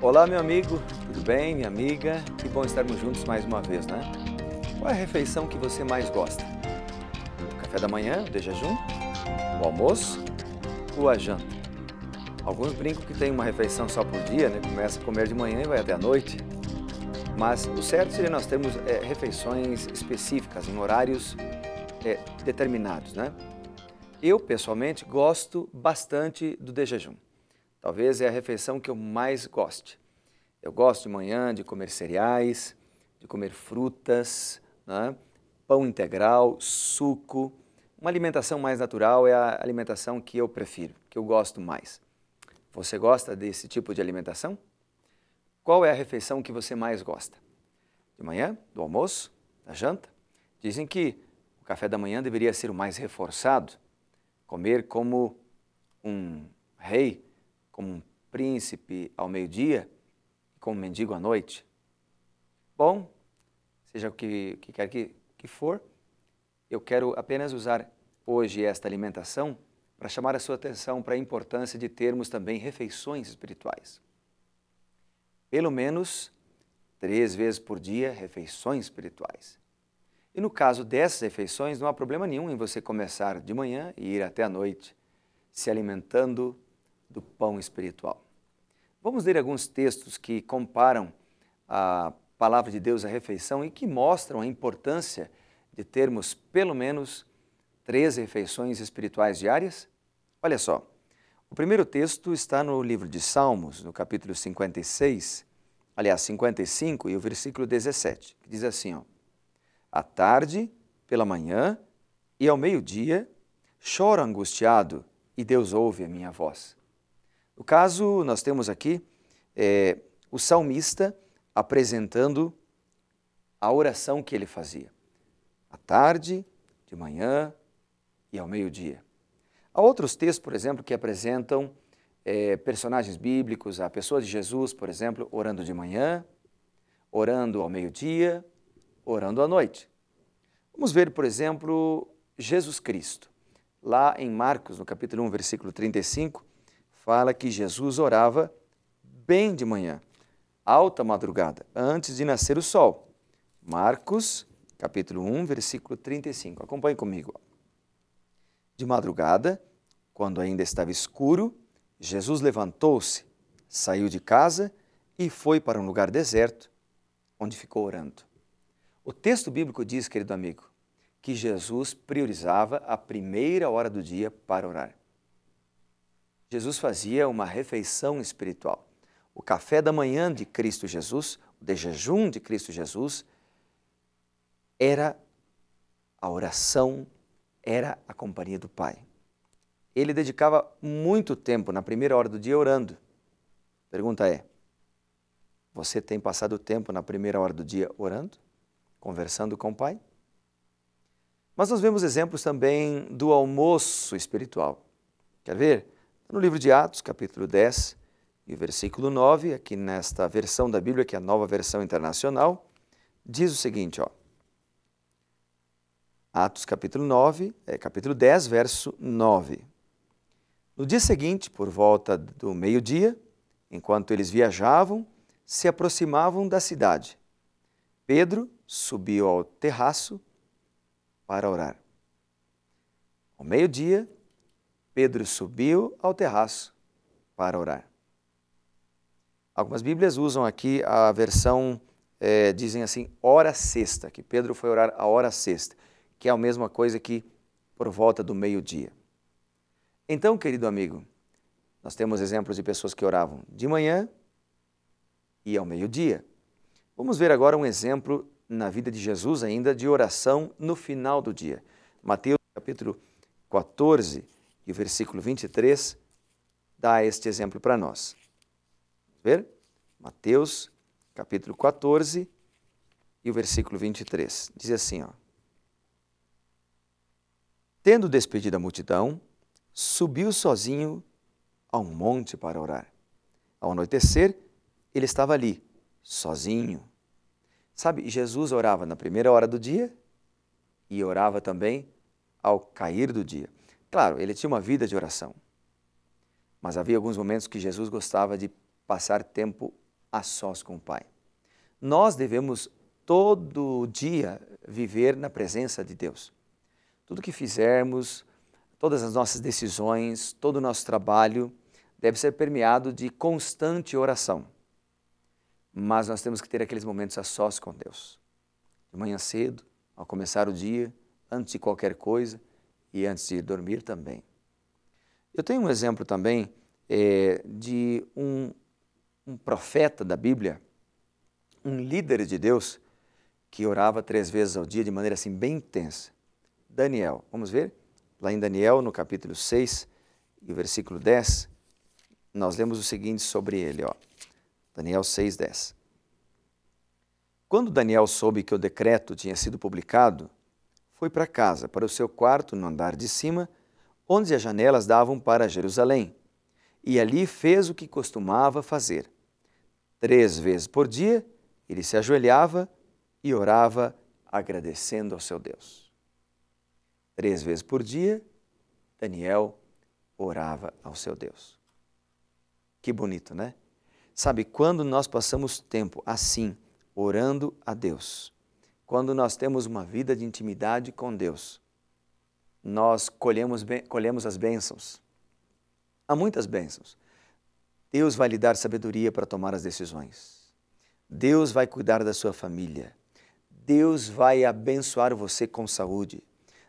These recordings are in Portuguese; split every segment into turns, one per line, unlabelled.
Olá, meu amigo, tudo bem, minha amiga? Que bom estarmos juntos mais uma vez, né? Qual é a refeição que você mais gosta? O café da manhã, o de jejum? O almoço ou a janta? Alguns brincam que tem uma refeição só por dia, né? Começa a comer de manhã e vai até a noite. Mas o certo seria nós termos refeições específicas, em horários determinados, né? Eu, pessoalmente, gosto bastante do de jejum. Talvez é a refeição que eu mais goste. Eu gosto de manhã de comer cereais, de comer frutas, né? Pão integral, suco. Uma alimentação mais natural é a alimentação que eu prefiro, que eu gosto mais. Você gosta desse tipo de alimentação? Qual é a refeição que você mais gosta? De manhã, do almoço, da janta? Dizem que o café da manhã deveria ser o mais reforçado, comer como um rei, como um príncipe ao meio-dia, como mendigo à noite. Bom, seja o que quer que for, eu quero apenas usar hoje esta alimentação para chamar a sua atenção para a importância de termos também refeições espirituais. Pelo menos 3 vezes por dia, refeições espirituais. E no caso dessas refeições, não há problema nenhum em você começar de manhã e ir até a noite, se alimentando do pão espiritual. Vamos ler alguns textos que comparam a palavra de Deus à refeição e que mostram a importância de termos pelo menos 3 refeições espirituais diárias? Olha só, o primeiro texto está no livro de Salmos, no capítulo 56, aliás, 55 e o versículo 17, que diz assim, ó, à tarde, pela manhã e ao meio-dia, choro angustiado e Deus ouve a minha voz. No caso, nós temos aqui o salmista apresentando a oração que ele fazia. À tarde, de manhã e ao meio-dia. Há outros textos, por exemplo, que apresentam personagens bíblicos, a pessoa de Jesus, por exemplo, orando de manhã, orando ao meio-dia, orando à noite. Vamos ver, por exemplo, Jesus Cristo. Lá em Marcos, no capítulo 1, versículo 35, fala que Jesus orava bem de manhã, alta madrugada, antes de nascer o sol. Marcos, capítulo 1, versículo 35. Acompanhe comigo. De madrugada, quando ainda estava escuro, Jesus levantou-se, saiu de casa e foi para um lugar deserto, onde ficou orando. O texto bíblico diz, querido amigo, que Jesus priorizava a primeira hora do dia para orar. Jesus fazia uma refeição espiritual. O café da manhã de Cristo Jesus, o de jejum de Cristo Jesus, era a oração, era a companhia do Pai. Ele dedicava muito tempo na primeira hora do dia orando. A pergunta é, você tem passado tempo na primeira hora do dia orando? Conversando com o Pai? Mas nós vemos exemplos também do almoço espiritual. Quer ver? No livro de Atos, capítulo 10, e versículo 9, aqui nesta versão da Bíblia, que é a Nova Versão Internacional, diz o seguinte, ó. Atos, capítulo 10, verso 9. No dia seguinte, por volta do meio-dia, enquanto eles viajavam, se aproximavam da cidade. Pedro subiu ao terraço para orar. Ao meio-dia, Pedro subiu ao terraço para orar. Algumas Bíblias usam aqui a versão, dizem assim, hora sexta, que Pedro foi orar a hora sexta, que é a mesma coisa que por volta do meio-dia. Então, querido amigo, nós temos exemplos de pessoas que oravam de manhã e ao meio-dia. Vamos ver agora um exemplo na vida de Jesus ainda de oração no final do dia. Mateus capítulo 14 e o versículo 23 dá este exemplo para nós. Vamos ver? Mateus capítulo 14 e o versículo 23. Diz assim, ó. Tendo despedido a multidão, subiu sozinho a um monte para orar. Ao anoitecer, ele estava ali, sozinho. Sabe, Jesus orava na primeira hora do dia e orava também ao cair do dia. Claro, ele tinha uma vida de oração, mas havia alguns momentos que Jesus gostava de passar tempo a sós com o Pai. Nós devemos todo dia viver na presença de Deus. Tudo que fizermos, todas as nossas decisões, todo o nosso trabalho deve ser permeado de constante oração. Mas nós temos que ter aqueles momentos a sós com Deus. De manhã cedo, ao começar o dia, antes de qualquer coisa e antes de ir dormir também. Eu tenho um exemplo também de um profeta da Bíblia, um líder de Deus, que orava 3 vezes ao dia de maneira assim bem intensa. Daniel, vamos ver? Lá em Daniel, no capítulo 6 e o versículo 10, nós lemos o seguinte sobre ele, ó. Daniel 6:10. Quando Daniel soube que o decreto tinha sido publicado, foi para casa, para o seu quarto no andar de cima, onde as janelas davam para Jerusalém, e ali fez o que costumava fazer. 3 vezes por dia, ele se ajoelhava e orava agradecendo ao seu Deus. 3 vezes por dia, Daniel orava ao seu Deus. Que bonito, né? Sabe, quando nós passamos tempo assim, orando a Deus, quando nós temos uma vida de intimidade com Deus, nós colhemos as bênçãos. Há muitas bênçãos. Deus vai lhe dar sabedoria para tomar as decisões. Deus vai cuidar da sua família. Deus vai abençoar você com saúde.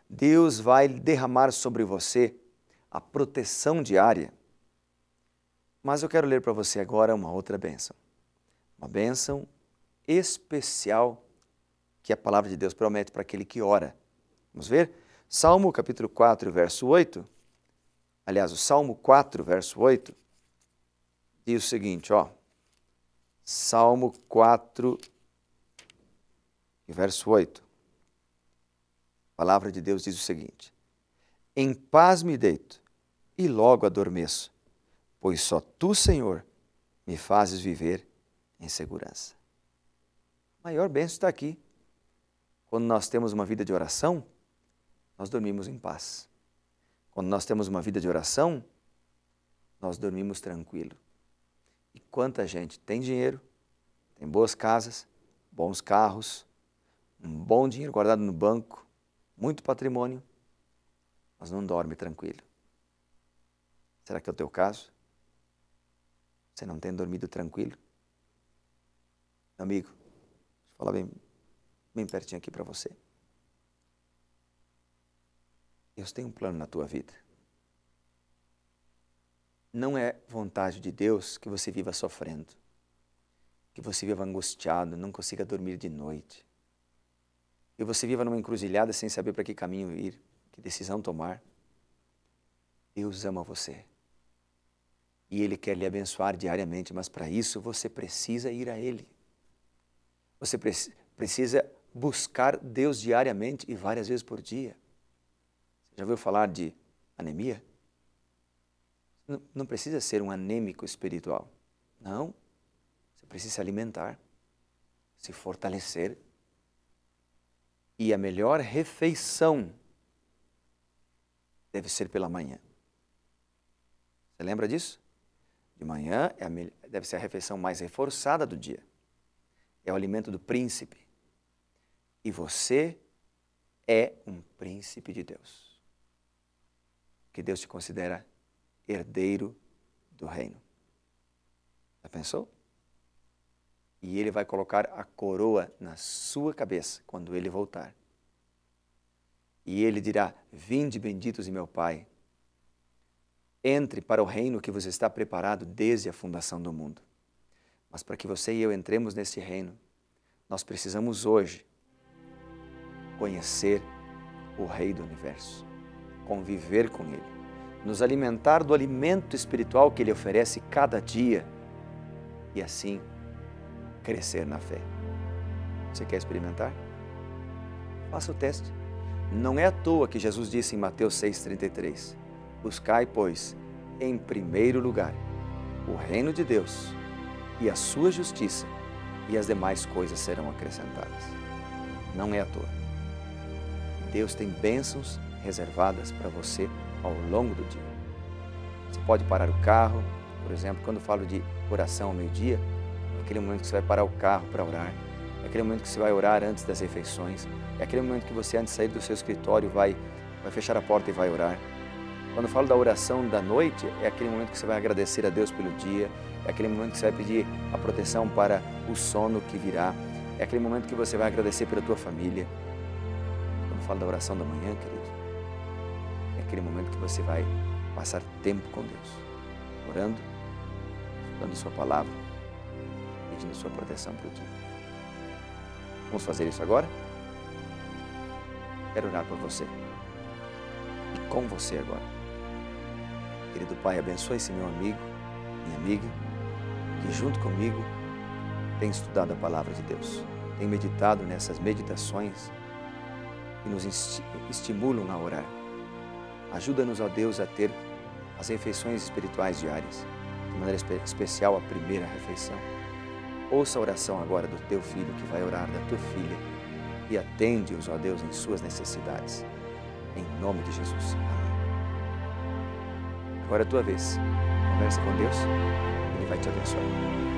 Deus vai derramar sobre você a proteção diária. Mas eu quero ler para você agora uma outra bênção. Uma bênção especial que a palavra de Deus promete para aquele que ora. Vamos ver? Salmo capítulo 4, verso 8. Aliás, o Salmo 4, verso 8, diz o seguinte, ó. Salmo 4, verso 8. A palavra de Deus diz o seguinte: em paz me deito e logo adormeço, pois só tu, Senhor, me fazes viver em segurança. A maior bênção está aqui. Quando nós temos uma vida de oração, nós dormimos em paz. Quando nós temos uma vida de oração, nós dormimos tranquilo. E quanta gente tem dinheiro, tem boas casas, bons carros, um bom dinheiro guardado no banco, muito patrimônio, mas não dorme tranquilo. Será que é o teu caso? Você não tem dormido tranquilo? Amigo, deixa eu falar bem pertinho aqui para você. Deus tem um plano na tua vida. Não é vontade de Deus que você viva sofrendo, que você viva angustiado, não consiga dormir de noite, que você viva numa encruzilhada sem saber para que caminho ir, que decisão tomar. Deus ama você e Ele quer lhe abençoar diariamente, mas para isso você precisa ir a Ele. Você precisa buscar Deus diariamente e várias vezes por dia. Você já ouviu falar de anemia? Não precisa ser um anêmico espiritual. Não. Você precisa se alimentar, se fortalecer. E a melhor refeição deve ser pela manhã. Você lembra disso? De manhã deve ser a refeição mais reforçada do dia. É o alimento do príncipe. E você é um príncipe de Deus. Que Deus te considera herdeiro do reino. Já pensou? E Ele vai colocar a coroa na sua cabeça quando Ele voltar. E Ele dirá: vinde benditos de meu Pai, entre para o reino que vos está preparado desde a fundação do mundo. Mas para que você e eu entremos nesse reino, nós precisamos hoje conhecer o Rei do Universo, conviver com Ele, nos alimentar do alimento espiritual que Ele oferece cada dia e assim crescer na fé. Você quer experimentar? Faça o teste. Não é à toa que Jesus disse em Mateus 6,33: buscai, pois, em primeiro lugar o reino de Deus e a sua justiça, e as demais coisas serão acrescentadas. Não é à toa. Deus tem bênçãos reservadas para você ao longo do dia. Você pode parar o carro, por exemplo, quando eu falo de oração ao meio-dia, É aquele momento que você vai parar o carro para orar. É aquele momento que você vai orar antes das refeições. É aquele momento que você, antes de sair do seu escritório, vai fechar a porta e vai orar. Quando eu falo da oração da noite, é aquele momento que você vai agradecer a Deus pelo dia. É aquele momento que você vai pedir a proteção para o sono que virá. É aquele momento que você vai agradecer pela tua família. Quando eu falo da oração da manhã, querido, é aquele momento que você vai passar tempo com Deus, orando, dando sua palavra, pedindo sua proteção para o dia. Vamos fazer isso agora? Quero orar por você e com você agora. Querido Pai, abençoe esse meu amigo, minha amiga, que junto comigo tem estudado a palavra de Deus, tem meditado nessas meditações que nos estimulam a orar. Ajuda-nos, ó Deus, a ter as refeições espirituais diárias, de maneira especial a primeira refeição. Ouça a oração agora do teu filho que vai orar, da tua filha, e atende-os, ó Deus, em suas necessidades. Em nome de Jesus. Amém. Agora é a tua vez. Conversa com Deus, Ele vai te abençoar.